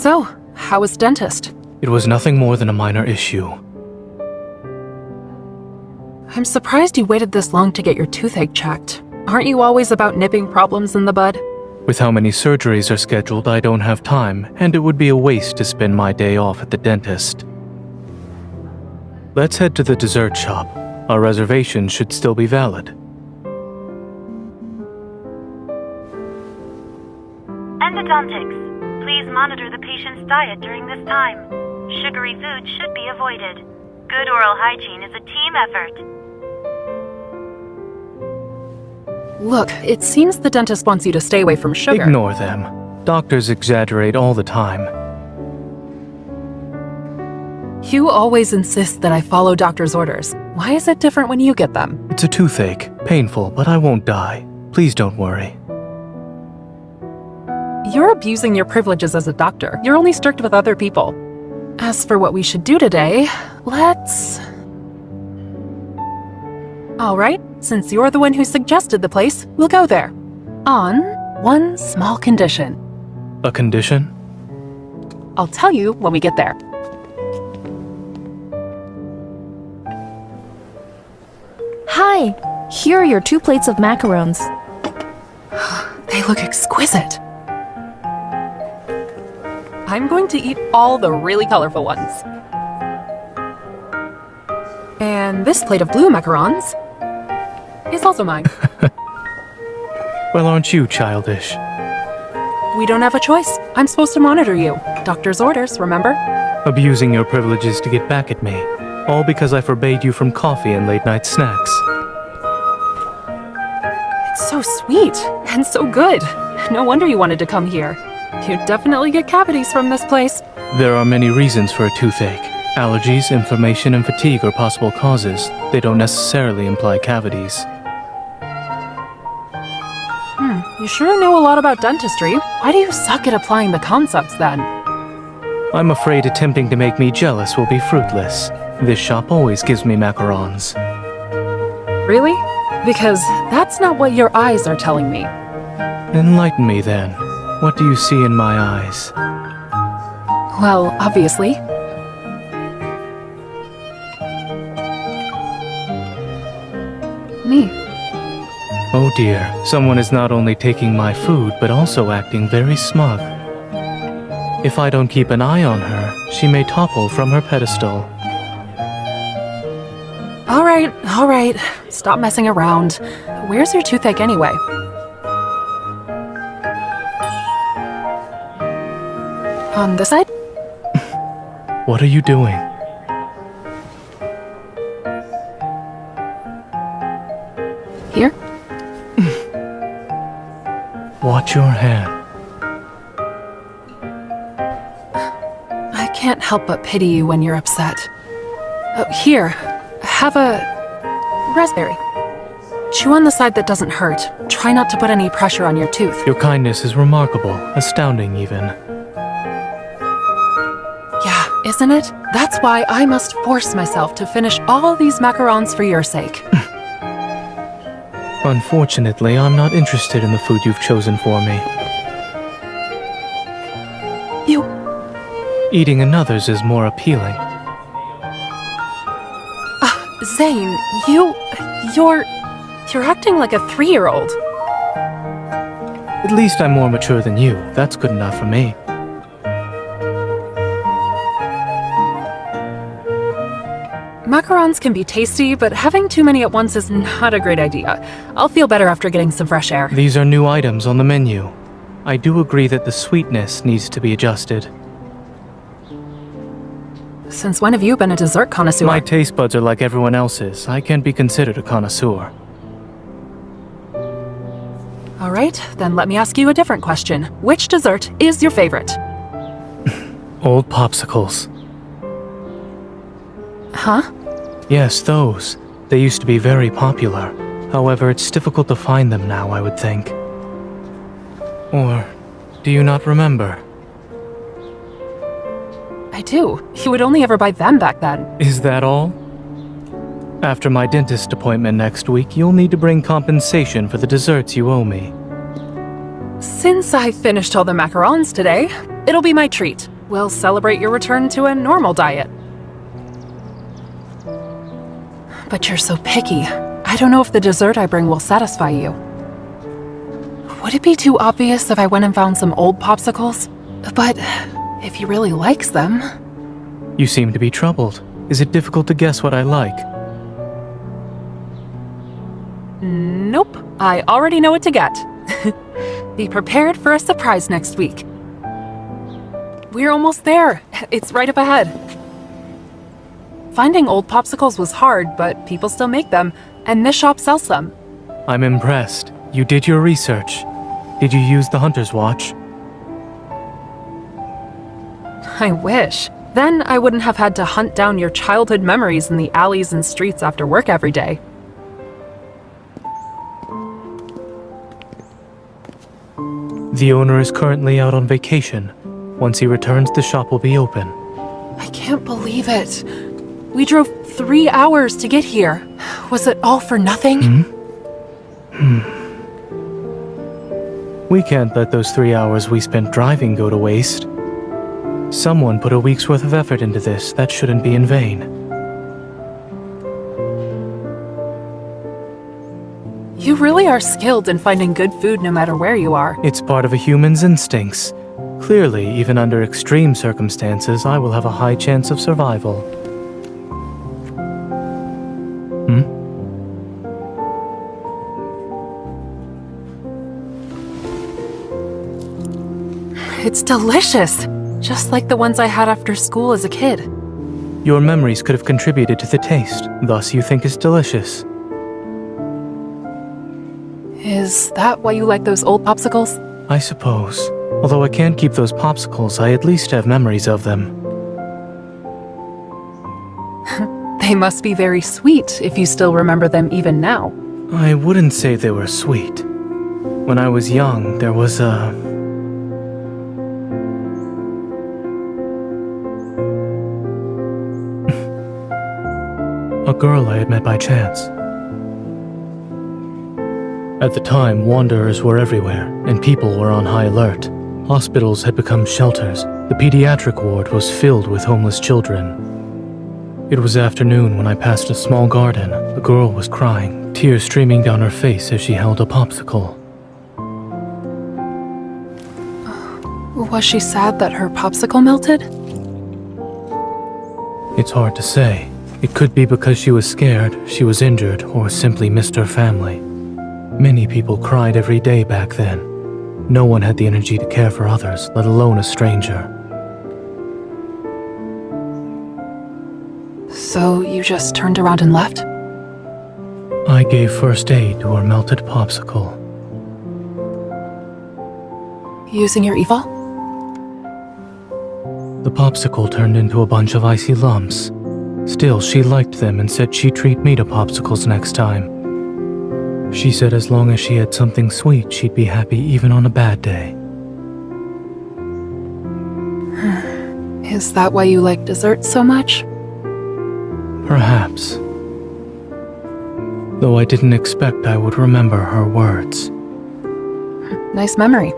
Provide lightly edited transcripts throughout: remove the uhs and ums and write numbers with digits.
So, how was dentist? It was nothing more than a minor issue. I'm surprised you waited this long to get your toothache checked. Aren't you always about nipping problems in the bud? With how many surgeries are scheduled, I don't have time, and it would be a waste to spend my day off at the dentist. Let's head to the dessert shop. Our reservation should still be valid. Endodontics. Please monitor the patient's diet during this time. Sugary food should be avoided. Good oral hygiene is a team effort. Look, it seems the dentist wants you to stay away from sugar. Ignore them. Doctors exaggerate all the time. You always insist that I follow doctor's orders. Why is it different when you get them? It's a toothache. Painful, but I won't die. Please don't worry. You're abusing your privileges as a doctor. You're only strict with other people. As for what we should do today, let's... Alright, since you're the one who suggested the place, we'll go there. On one small condition. A condition? I'll tell you when we get there. Hi! Here are your 2 plates of macarons. They look exquisite. I'm going to eat all the really colorful ones. And this plate of blue macarons is also mine. Well, aren't you childish? We don't have a choice. I'm supposed to monitor you. Doctor's orders, remember? Abusing your privileges to get back at me. All because I forbade you from coffee and late-night snacks. It's so sweet and so good. No wonder you wanted to come here. You'd definitely get cavities from this place. There are many reasons for a toothache. Allergies, inflammation, and fatigue are possible causes. They don't necessarily imply cavities. You sure know a lot about dentistry. Why do you suck at applying the concepts then? I'm afraid attempting to make me jealous will be fruitless. This shop always gives me macarons. Really? Because that's not what your eyes are telling me. Enlighten me then. What do you see in my eyes? Well, obviously. Me. Oh dear, someone is not only taking my food, but also acting very smug. If I don't keep an eye on her, she may topple from her pedestal. All right. Stop messing around. Where's your toothache anyway? On this side? What are you doing? Here? Watch your hand. I can't help but pity you when you're upset. Here, have a raspberry. Chew on the side that doesn't hurt. Try not to put any pressure on your tooth. Your kindness is remarkable, astounding even. Yeah, isn't it? That's why I must force myself to finish all these macarons for your sake. Unfortunately, I'm not interested in the food you've chosen for me. You... Eating another's is more appealing. Zayne, you're acting like a 3-year-old. At least I'm more mature than you. That's good enough for me. Macarons can be tasty, but having too many at once is not a great idea. I'll feel better after getting some fresh air. These are new items on the menu. I do agree that the sweetness needs to be adjusted. Since when have you been a dessert connoisseur? My taste buds are like everyone else's. I can't be considered a connoisseur. All right, then let me ask you a different question. Which dessert is your favorite? Old popsicles. Huh? Yes, those. They used to be very popular. However, it's difficult to find them now, I would think. Or, do you not remember? I do. You would only ever buy them back then. Is that all? After my dentist appointment next week, you'll need to bring compensation for the desserts you owe me. Since I finished all the macarons today, it'll be my treat. we'll celebrate your return to a normal diet. But you're so picky. I don't know if the dessert I bring will satisfy you. Would it be too obvious if I went and found some old popsicles? But if he really likes them... You seem to be troubled. Is it difficult to guess what I like? Nope, I already know what to get. Be prepared for a surprise next week. We're almost there. It's right up ahead. Finding old popsicles was hard, but people still make them, and this shop sells them. I'm impressed. You did your research. Did you use the Hunter's Watch? I wish. Then I wouldn't have had to hunt down your childhood memories in the alleys and streets after work every day. The owner is currently out on vacation. Once he returns, the shop will be open. I can't believe it. We drove 3 hours to get here. Was it all for nothing? We can't let those 3 hours we spent driving go to waste. Someone put a week's worth of effort into this. That shouldn't be in vain. You really are skilled in finding good food no matter where you are. It's part of a human's instincts. Clearly, even under extreme circumstances, I will have a high chance of survival. It's delicious, just like the ones I had after school as a kid. Your memories could have contributed to the taste, thus you think it's delicious. Is that why you like those old popsicles? I suppose. Although I can't keep those popsicles, I at least have memories of them. They must be very sweet if you still remember them even now. I wouldn't say they were sweet. When I was young, there was a girl I had met by chance. At the time, wanderers were everywhere, and people were on high alert. Hospitals had become shelters. The pediatric ward was filled with homeless children. It was afternoon when I passed a small garden. A girl was crying, tears streaming down her face as she held a popsicle. Was she sad that her popsicle melted? It's hard to say. It could be because she was scared, she was injured, or simply missed her family. Many people cried every day back then. No one had the energy to care for others, let alone a stranger. So you just turned around and left? I gave first aid to her melted popsicle. Using your evil? The popsicle turned into a bunch of icy lumps. Still, she liked them and said she'd treat me to popsicles next time. She said as long as she had something sweet, she'd be happy even on a bad day. Is that why you like dessert so much? Perhaps. Though I didn't expect I would remember her words. Nice memory.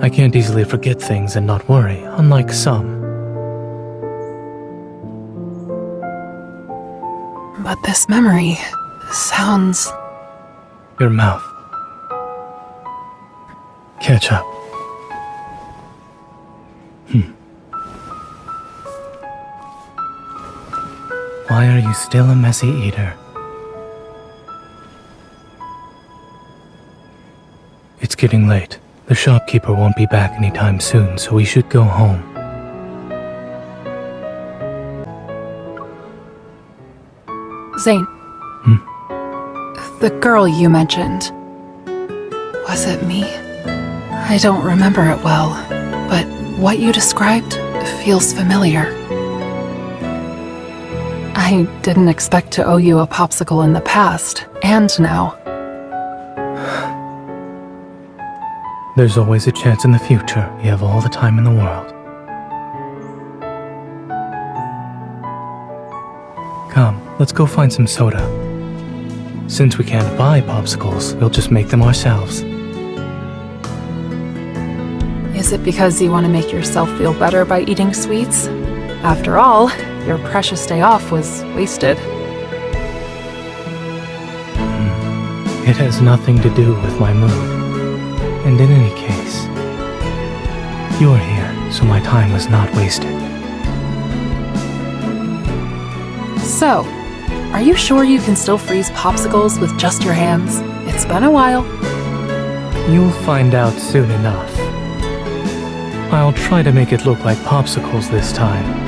I can't easily forget things and not worry, unlike some. But this memory sounds... Your mouth. Ketchup. Why are you still a messy eater? It's getting late. The shopkeeper won't be back anytime soon, so we should go home. Zayne. The girl you mentioned. Was it me? I don't remember it well, but what you described feels familiar. I didn't expect to owe you a popsicle in the past, and now. There's always a chance in the future. You have all the time in the world. Come, let's go find some soda. Since we can't buy popsicles, we'll just make them ourselves. Is it because you want to make yourself feel better by eating sweets? After all, your precious day off was wasted. It has nothing to do with my mood. And in any case, you're here, so my time was not wasted. So, are you sure you can still freeze popsicles with just your hands? It's been a while. You'll find out soon enough. I'll try to make it look like popsicles this time.